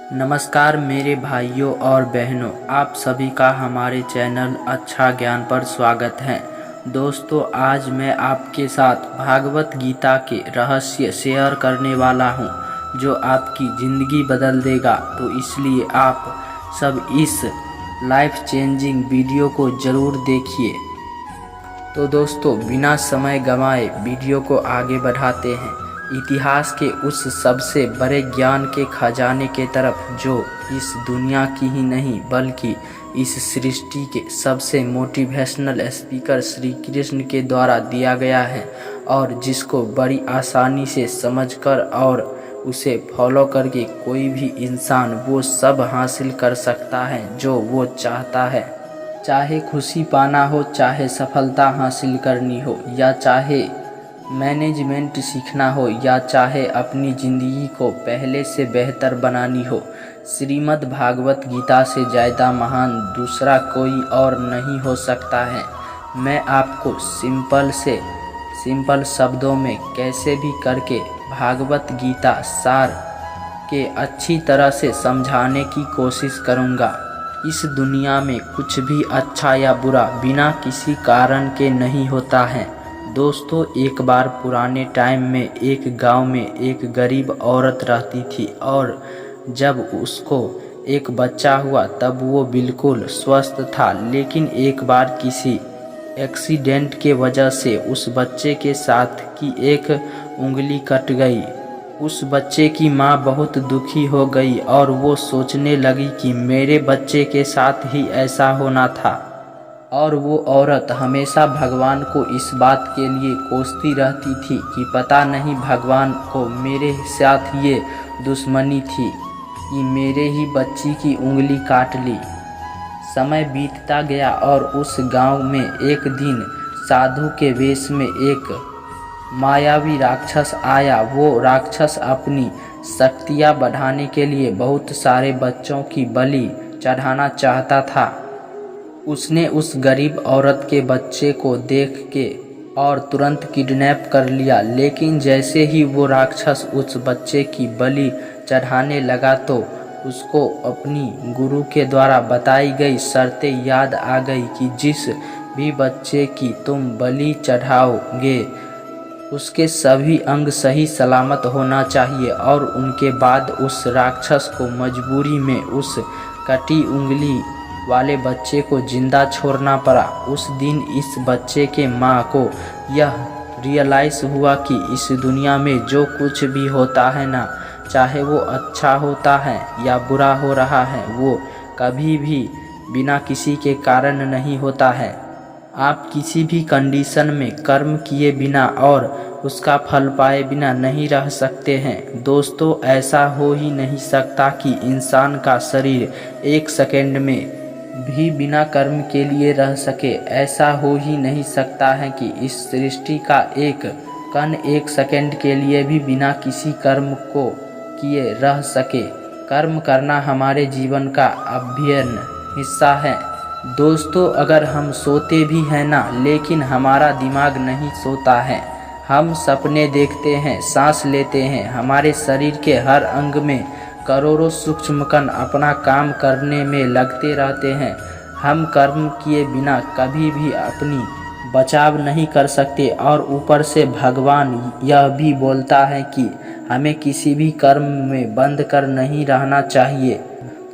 नमस्कार मेरे भाइयों और बहनों, आप सभी का हमारे चैनल अच्छा ज्ञान पर स्वागत है। दोस्तों, आज मैं आपके साथ भागवत गीता के रहस्य शेयर करने वाला हूं, जो आपकी ज़िंदगी बदल देगा। तो इसलिए आप सब इस लाइफ चेंजिंग वीडियो को ज़रूर देखिए। तो दोस्तों, बिना समय गंवाए वीडियो को आगे बढ़ाते हैं इतिहास के उस सबसे बड़े ज्ञान के खजाने के तरफ, जो इस दुनिया की ही नहीं बल्कि इस सृष्टि के सबसे मोटिवेशनल स्पीकर श्री कृष्ण के द्वारा दिया गया है, और जिसको बड़ी आसानी से समझकर और उसे फॉलो करके कोई भी इंसान वो सब हासिल कर सकता है जो वो चाहता है। चाहे खुशी पाना हो, चाहे सफलता हासिल करनी हो, या चाहे मैनेजमेंट सीखना हो, या चाहे अपनी ज़िंदगी को पहले से बेहतर बनानी हो, श्रीमद् भागवत गीता से ज़्यादा महान दूसरा कोई और नहीं हो सकता है। मैं आपको सिंपल शब्दों में कैसे भी करके भागवत गीता सार के अच्छी तरह से समझाने की कोशिश करूँगा। इस दुनिया में कुछ भी अच्छा या बुरा बिना किसी कारण के नहीं होता है। दोस्तों, एक बार पुराने टाइम में एक गांव में एक गरीब औरत रहती थी, और जब उसको एक बच्चा हुआ तब वो बिल्कुल स्वस्थ था। लेकिन एक बार किसी एक्सीडेंट के वजह से उस बच्चे के साथ की एक उंगली कट गई। उस बच्चे की माँ बहुत दुखी हो गई और वो सोचने लगी कि मेरे बच्चे के साथ ही ऐसा होना था। और वो औरत हमेशा भगवान को इस बात के लिए कोसती रहती थी कि पता नहीं भगवान को मेरे साथ ये दुश्मनी थी कि मेरे ही बच्ची की उंगली काट ली। समय बीतता गया और उस गांव में एक दिन साधु के वेश में एक मायावी राक्षस आया। वो राक्षस अपनी शक्तियाँ बढ़ाने के लिए बहुत सारे बच्चों की बलि चढ़ाना चाहता था। उसने उस गरीब औरत के बच्चे को देख के और तुरंत किडनैप कर लिया। लेकिन जैसे ही वो राक्षस उस बच्चे की बलि चढ़ाने लगा तो उसको अपनी गुरु के द्वारा बताई गई शर्तें याद आ गई कि जिस भी बच्चे की तुम बलि चढ़ाओगे उसके सभी अंग सही सलामत होना चाहिए। और उनके बाद उस राक्षस को मजबूरी में उस कटी उंगली वाले बच्चे को जिंदा छोड़ना पड़ा। उस दिन इस बच्चे के माँ को यह रियलाइज़ हुआ कि इस दुनिया में जो कुछ भी होता है ना, चाहे वो अच्छा होता है या बुरा हो रहा है, वो कभी भी बिना किसी के कारण नहीं होता है। आप किसी भी कंडीशन में कर्म किए बिना और उसका फल पाए बिना नहीं रह सकते हैं। दोस्तों, ऐसा हो ही नहीं सकता कि इंसान का शरीर एक सेकंड में भी बिना कर्म के लिए रह सके। ऐसा हो ही नहीं सकता है कि इस सृष्टि का एक कण एक सेकंड के लिए भी बिना किसी कर्म को किए रह सके। कर्म करना हमारे जीवन का अभिन्न हिस्सा है। दोस्तों, अगर हम सोते भी हैं ना, लेकिन हमारा दिमाग नहीं सोता है। हम सपने देखते हैं, सांस लेते हैं, हमारे शरीर के हर अंग में करोड़ों सूक्ष्म कण अपना काम करने में लगते रहते हैं। हम कर्म किए बिना कभी भी अपनी बचाव नहीं कर सकते, और ऊपर से भगवान यह भी बोलता है कि हमें किसी भी कर्म में बंद कर नहीं रहना चाहिए।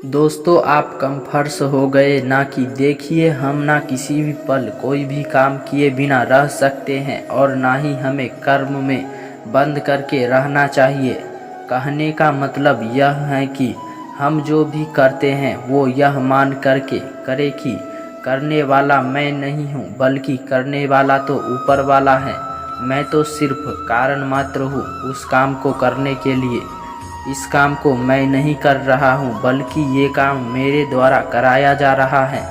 दोस्तों, आप कंफर्स हो गए ना कि देखिए, हम ना किसी भी पल कोई भी काम किए बिना रह सकते हैं, और ना ही हमें कर्म में बंद करके रहना चाहिए। कहने का मतलब यह है कि हम जो भी करते हैं वो यह मान करके करें कि करने वाला मैं नहीं हूँ, बल्कि करने वाला तो ऊपर वाला है। मैं तो सिर्फ कारण मात्र हूँ उस काम को करने के लिए। इस काम को मैं नहीं कर रहा हूँ, बल्कि ये काम मेरे द्वारा कराया जा रहा है।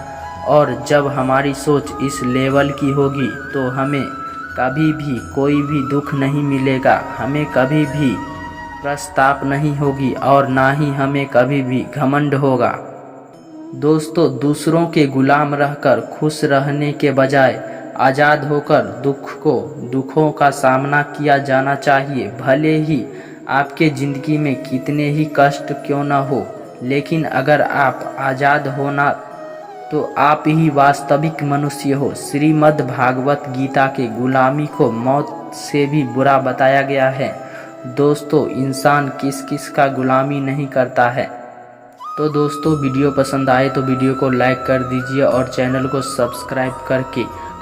और जब हमारी सोच इस लेवल की होगी तो हमें कभी भी कोई भी दुख नहीं मिलेगा, हमें कभी भी पश्चाताप नहीं होगी, और ना ही हमें कभी भी घमंड होगा। दोस्तों, दूसरों के गुलाम रहकर खुश रहने के बजाय आज़ाद होकर दुखों का सामना किया जाना चाहिए। भले ही आपके ज़िंदगी में कितने ही कष्ट क्यों न हो, लेकिन अगर आप आज़ाद होना तो आप ही वास्तविक मनुष्य हो। श्रीमद् भागवत गीता के गुलामी को मौत से भी बुरा बताया गया है। दोस्तों, इंसान किस किस का गुलामी नहीं करता है। तो दोस्तों, वीडियो पसंद आए तो वीडियो को लाइक कर दीजिए और चैनल को सब्सक्राइब करके